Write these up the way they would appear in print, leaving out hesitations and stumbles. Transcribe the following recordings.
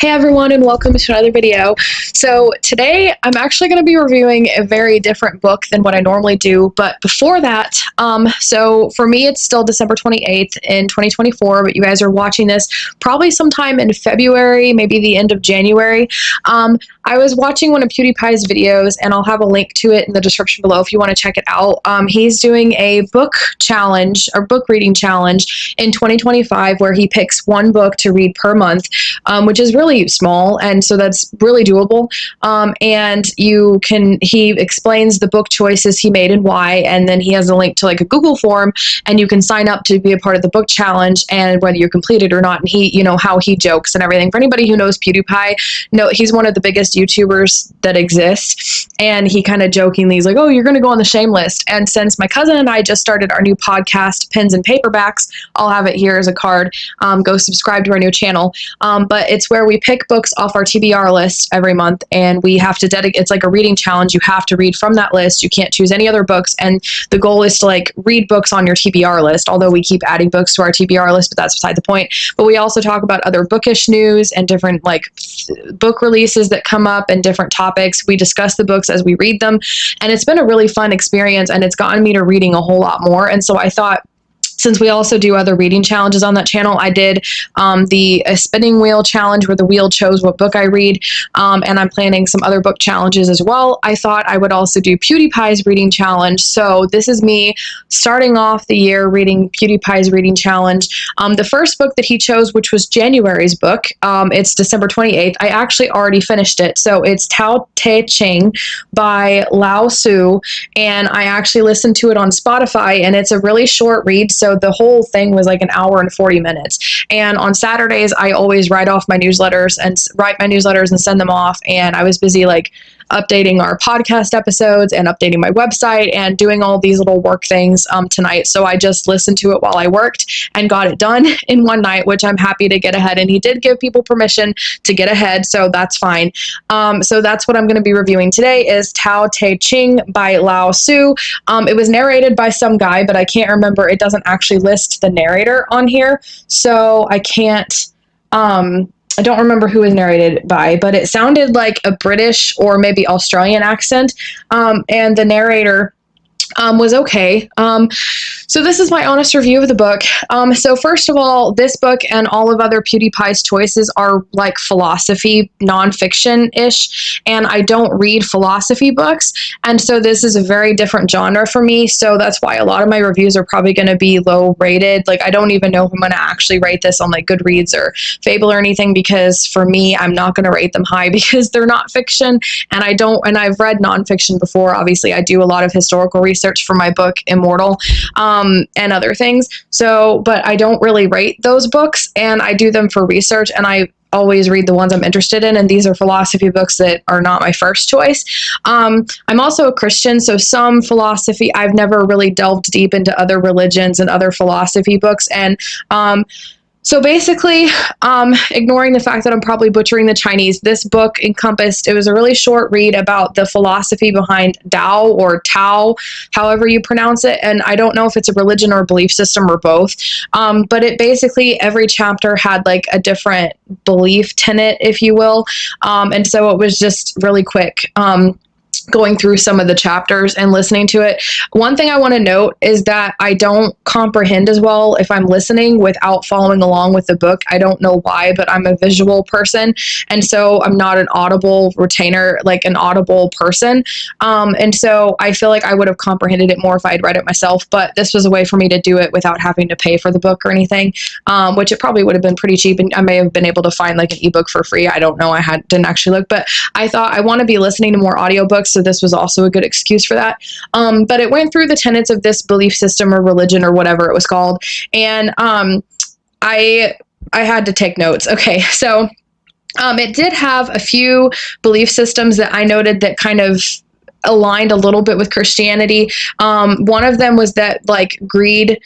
Hey everyone, and welcome to another video. So today I'm actually going to be reviewing a very different book than what I normally do, but before that, so for me it's still December 28th in 2024, but you guys are watching this probably sometime in February, maybe the end of January. I was watching one of Pewdiepie's videos, and I'll have a link to it in the description below if you want to check it out. He's doing a book challenge or book reading challenge in 2025 where he picks one book to read per month, which is really small, and so that's really doable. And he explains the book choices he made and why, and then he has a link to like a Google form, and you can sign up to be a part of the book challenge, and whether you complete it or not, and how he jokes and everything. For anybody who knows Pewdiepie, he's one of the biggest YouTubers that exist, and he kind of jokingly is like, oh, you're going to go on the shame list. And since my cousin and I just started our new podcast, Pens and Paperbacks, I'll have it here as a card. Go subscribe to our new channel. But it's where we pick books off our TBR list every month, and we have to dedicate, it's like a reading challenge. You have to read from that list. You can't choose any other books, and the goal is to like read books on your TBR list, although we keep adding books to our TBR list, but that's beside the point. But we also talk about other bookish news and different like book releases that come up and different topics. We discuss the books as we read them, and it's been a really fun experience, and it's gotten me to reading a whole lot more. And so I thought, since we also do other reading challenges on that channel, I did the spinning wheel challenge where the wheel chose what book I read, and I'm planning some other book challenges as well. I thought I would also do Pewdiepie's reading challenge. So this is me starting off the year reading Pewdiepie's reading challenge. The first book that he chose, which was January's book, it's December 28th. I actually already finished it. So it's Tao Te Ching by Lao Tzu, and I actually listened to it on Spotify, and it's a really short read. So the whole thing was like an hour and 40 minutes. And on Saturdays, I always write my newsletters and send them off. And I was busy like updating our podcast episodes and updating my website and doing all these little work things tonight. So I just listened to it while I worked and got it done in one night, which I'm happy to get ahead. And he did give people permission to get ahead, so that's fine. So that's what I'm going to be reviewing today is Tao Te Ching by Lao Tzu. It was narrated by some guy, but I can't remember. It doesn't actually list the narrator on here, so I can't I don't remember who was narrated by, but it sounded like a British or maybe Australian accent, and the narrator was okay. So this is my honest review of the book. So first of all, this book and all of other Pewdiepie's choices are like philosophy, nonfiction-ish, and I don't read philosophy books, and so this is a very different genre for me, so that's why a lot of my reviews are probably going to be low rated. Like, I don't even know if I'm going to actually rate this on like Goodreads or Fable or anything, because for me, I'm not going to rate them high because they're not fiction, and I've read nonfiction before. Obviously, I do a lot of historical research for my book Immortal, and other things. So, but I don't really rate those books, and I do them for research, and I always read the ones I'm interested in, and these are philosophy books that are not my first choice. I'm also a Christian, so some philosophy, I've never really delved deep into other religions and other philosophy books, and so basically, ignoring the fact that I'm probably butchering the Chinese, this book it was a really short read about the philosophy behind Tao or Tao, however you pronounce it. And I don't know if it's a religion or a belief system or both. But it basically, every chapter had like a different belief tenet, if you will. And so it was just really quick. Going through some of the chapters and listening to it. One thing I want to note is that I don't comprehend as well if I'm listening without following along with the book. I don't know why, but I'm a visual person, and so I'm not an audible retainer, like an audible person. And so I feel like I would have comprehended it more if I had read it myself, but this was a way for me to do it without having to pay for the book or anything, which it probably would have been pretty cheap, and I may have been able to find like an ebook for free. I don't know. Didn't actually look, but I thought I want to be listening to more audiobooks, so this was also a good excuse for that. But it went through the tenets of this belief system or religion or whatever it was called, and I had to take notes. Okay, so it did have a few belief systems that I noted that kind of aligned a little bit with Christianity. One of them was that like greed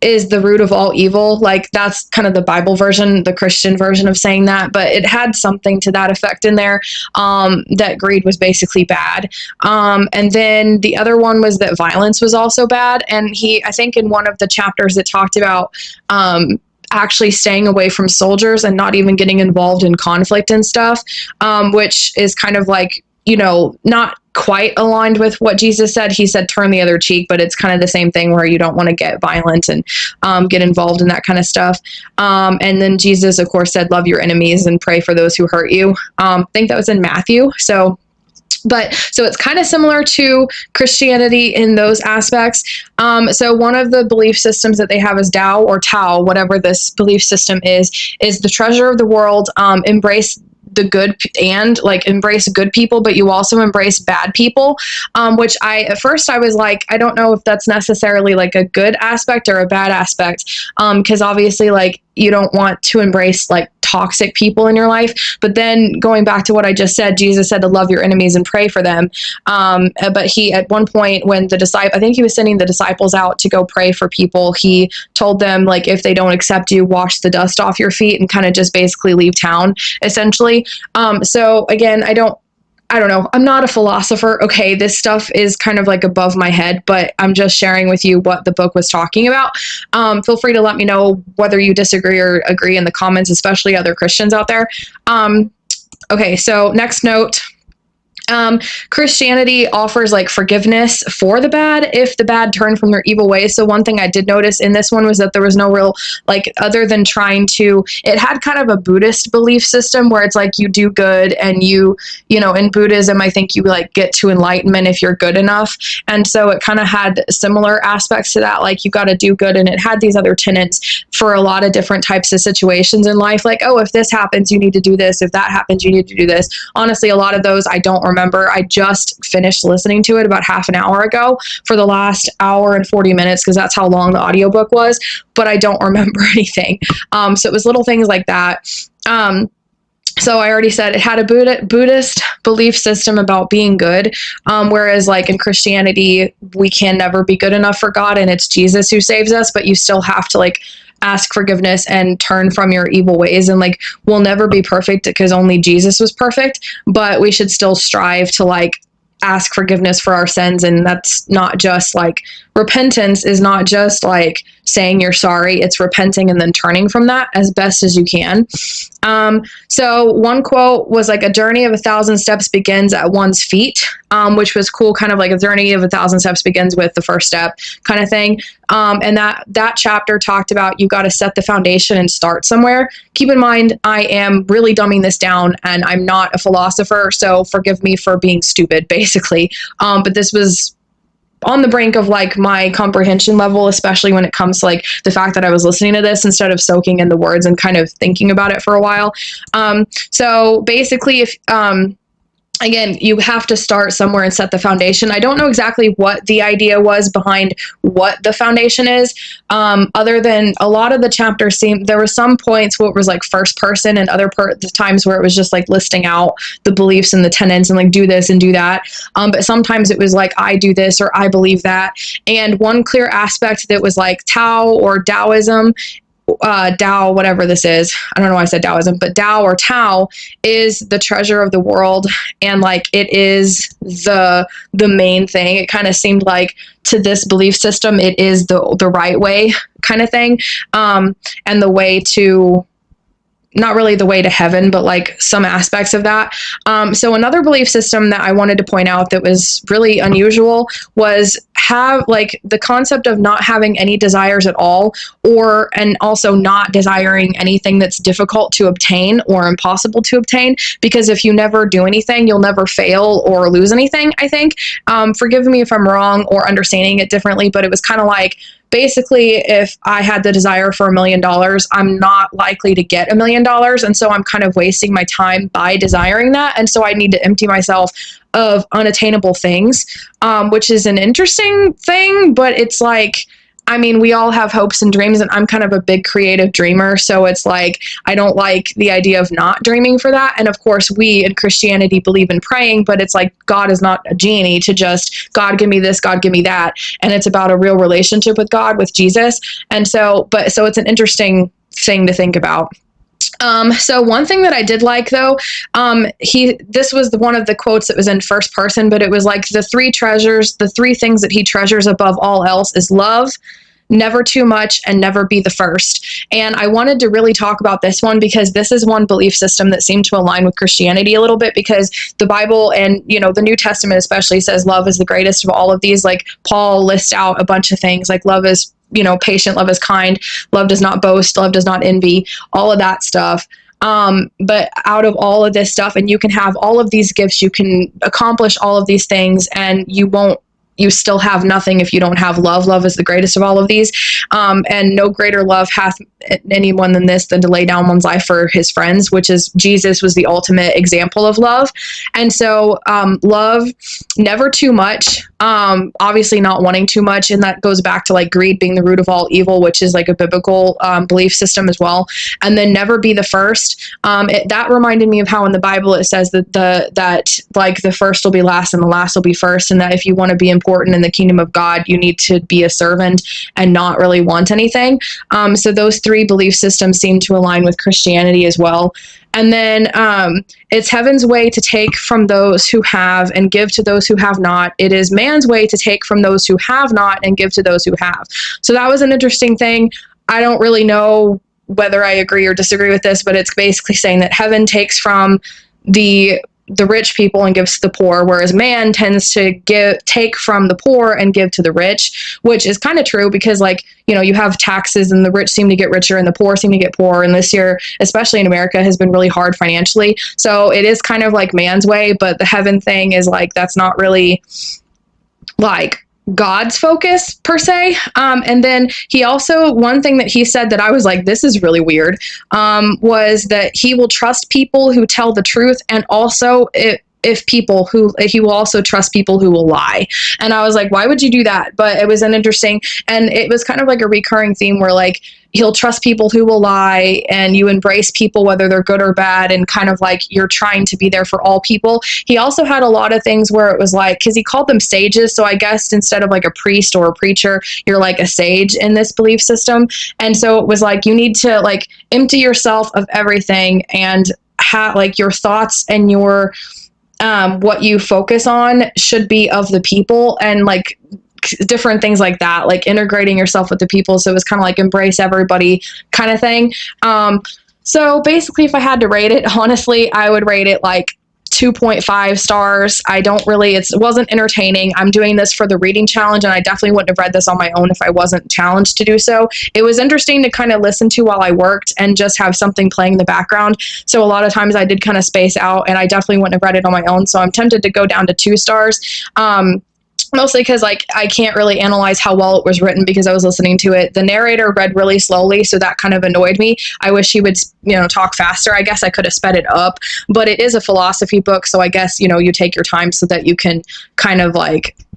is the root of all evil. Like, that's kind of the Bible version, the Christian version of saying that, but it had something to that effect in there, that greed was basically bad. And then the other one was that violence was also bad. And I think in one of the chapters it talked about, actually staying away from soldiers and not even getting involved in conflict and stuff, which is kind of like, not quite aligned with what Jesus said. He said, turn the other cheek, but it's kind of the same thing where you don't want to get violent and get involved in that kind of stuff. And then Jesus, of course, said, love your enemies and pray for those who hurt you. I think that was in Matthew. So it's kind of similar to Christianity in those aspects. So one of the belief systems that they have is Tao or Tao, whatever this belief system is the treasure of the world. Embrace the good and like embrace good people, but you also embrace bad people, which at first I was like, I don't know if that's necessarily like a good aspect or a bad aspect, because obviously like you don't want to embrace like toxic people in your life. But then going back to what I just said, Jesus said to love your enemies and pray for them. But he, at one point when I think he was sending the disciples out to go pray for people, he told them like, if they don't accept you, wash the dust off your feet and kind of just basically leave town, essentially. So again, I don't know. I'm not a philosopher. Okay. This stuff is kind of like above my head, but I'm just sharing with you what the book was talking about. Feel free to let me know whether you disagree or agree in the comments, especially other Christians out there. Okay. So next note. Christianity offers like forgiveness for the bad if the bad turn from their evil ways. So one thing I did notice in this one was that there was no real, like, other than it had kind of a Buddhist belief system where it's like you do good and in Buddhism, I think you like get to enlightenment if you're good enough. And so it kind of had similar aspects to that, like you got to do good. And it had these other tenets for a lot of different types of situations in life. Like, oh, if this happens, you need to do this. If that happens, you need to do this. Honestly, a lot of those I don't remember. I just finished listening to it about half an hour ago for the last hour and 40 minutes because that's how long the audiobook was, but I don't remember anything. So it was little things like that. So I already said it had a Buddhist belief system about being good, whereas like in Christianity, we can never be good enough for God and it's Jesus who saves us, but you still have to like ask forgiveness and turn from your evil ways. And like, we'll never be perfect because only Jesus was perfect, but we should still strive to like ask forgiveness for our sins. And that's not just like, repentance is not just like saying you're sorry, it's repenting and then turning from that as best as you can. So one quote was like, a journey of 1,000 steps begins at one's feet, which was cool. Kind of like a journey of 1,000 steps begins with the first step kind of thing. And that chapter talked about, you got to set the foundation and start somewhere. Keep in mind, I am really dumbing this down and I'm not a philosopher, so forgive me for being stupid, basically. But this was on the brink of like my comprehension level, especially when it comes to like the fact that I was listening to this instead of soaking in the words and kind of thinking about it for a while. So basically, if again, you have to start somewhere and set the foundation. I don't know exactly what the idea was behind what the foundation is, other than a lot of the chapters there were some points where it was like first person and other times where it was just like listing out the beliefs and the tenets and like do this and do that. But sometimes it was like, I do this or I believe that. And one clear aspect that was like Tao or Taoism, Tao, whatever this is, I don't know why I said Taoism, but Tao or Tao is the treasure of the world, and like it is the main thing. It kind of seemed like to this belief system, it is the right way kind of thing, and the way to, not really the way to heaven, but like some aspects of that. So another belief system that I wanted to point out that was really unusual was like the concept of not having any desires at all, and also not desiring anything that's difficult to obtain or impossible to obtain, because if you never do anything, you'll never fail or lose anything, I think. Forgive me if I'm wrong or understanding it differently, but it was kind of like, basically, if I had the desire for $1 million, I'm not likely to get $1 million. And so I'm kind of wasting my time by desiring that. And so I need to empty myself of unattainable things, which is an interesting thing, but it's like, I mean, we all have hopes and dreams, and I'm kind of a big creative dreamer. So it's like, I don't like the idea of not dreaming for that. And of course, we in Christianity believe in praying, but it's like, God is not a genie to just, God, give me this, God, give me that. And it's about a real relationship with God, with Jesus. And so it's an interesting thing to think about. So one thing that I did like though, this was one of the quotes that was in first person, but it was like the three things that he treasures above all else is love, never too much, and never be the first. And I wanted to really talk about this one because this is one belief system that seemed to align with Christianity a little bit, because the Bible and, the New Testament especially says love is the greatest of all of these. Like Paul lists out a bunch of things like love is, patient, love is kind, love does not boast, love does not envy, all of that stuff. But out of all of this stuff, and you can have all of these gifts, you can accomplish all of these things, and you still have nothing if you don't have love. Love is the greatest of all of these. And no greater love hath anyone than this, than to lay down one's life for his friends, which is Jesus was the ultimate example of love. And so, love, never too much, obviously not wanting too much. And that goes back to like greed being the root of all evil, which is like a biblical, belief system as well. And then never be the first. That reminded me of how in the Bible it says that like the first will be last and the last will be first. And that if you want to be important in the kingdom of God, you need to be a servant and not really want anything. So those three belief systems seem to align with Christianity as well. And then it's heaven's way to take from those who have and give to those who have not. It is man's way to take from those who have not and give to those who have. So that was an interesting thing. I don't really know whether I agree or disagree with this, but it's basically saying that heaven takes from the rich people and gives to the poor, whereas man tends to take from the poor and give to the rich, which is kind of true because you have taxes and the rich seem to get richer and the poor seem to get poorer. And this year, especially in America, has been really hard financially. So it is kind of like man's way, but the heaven thing is that's not really like God's focus per se. And then he also, one thing that he said that I was like, this is really weird, was that he will trust people who tell the truth, and also he will also trust people who will lie. And I was like, why would you do that? But it was an interesting, and it was kind of like a recurring theme where he'll trust people who will lie, and you embrace people whether they're good or bad, and kind of you're trying to be there for all people. He also had a lot of things where it was because he called them sages, so I guess instead of a priest or a preacher, you're like a sage in this belief system. And so it was you need to empty yourself of everything, and have your thoughts and your what you focus on should be of the people, and different things like that, integrating yourself with the people. So it was kind of embrace everybody kind of thing. So basically, if I had to rate it, honestly, I would rate it 2.5 stars. It wasn't entertaining. I'm doing this for the reading challenge, and I definitely wouldn't have read this on my own if I wasn't challenged to do so. It was interesting to kind of listen to while I worked and just have something playing in the background. So a lot of times I did kind of space out, and I definitely wouldn't have read it on my own. So I'm tempted to go down to 2 stars. Mostly because I can't really analyze how well it was written because I was listening to it. The narrator read really slowly, so that kind of annoyed me. I wish he would, talk faster. I guess I could have sped it up, but it is a philosophy book, so I guess, you take your time so that you can kind of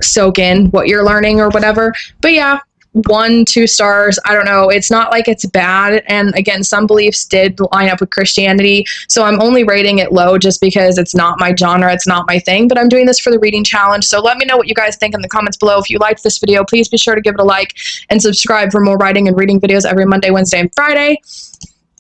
soak in what you're learning or whatever. But yeah, 1-2 stars. I don't know. It's not it's bad. And again, some beliefs did line up with Christianity. So I'm only rating it low just because it's not my genre. It's not my thing, but I'm doing this for the reading challenge. So let me know what you guys think in the comments below. If you liked this video, please be sure to give it a like and subscribe for more writing and reading videos every Monday, Wednesday, and Friday.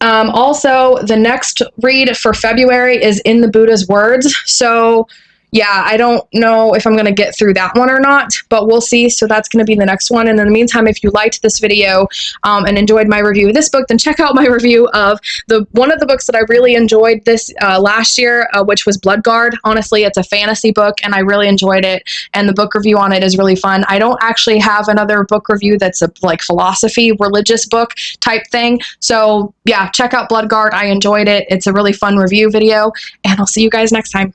Also, the next read for February is In the Buddha's Words. So yeah, I don't know if I'm going to get through that one or not, but we'll see. So that's going to be the next one. And in the meantime, if you liked this video and enjoyed my review of this book, then check out my review of one of the books that I really enjoyed this last year, which was Bloodguard. Honestly, it's a fantasy book, and I really enjoyed it. And the book review on it is really fun. I don't actually have another book review that's a philosophy, religious book type thing. So yeah, check out Bloodguard. I enjoyed it. It's a really fun review video, and I'll see you guys next time.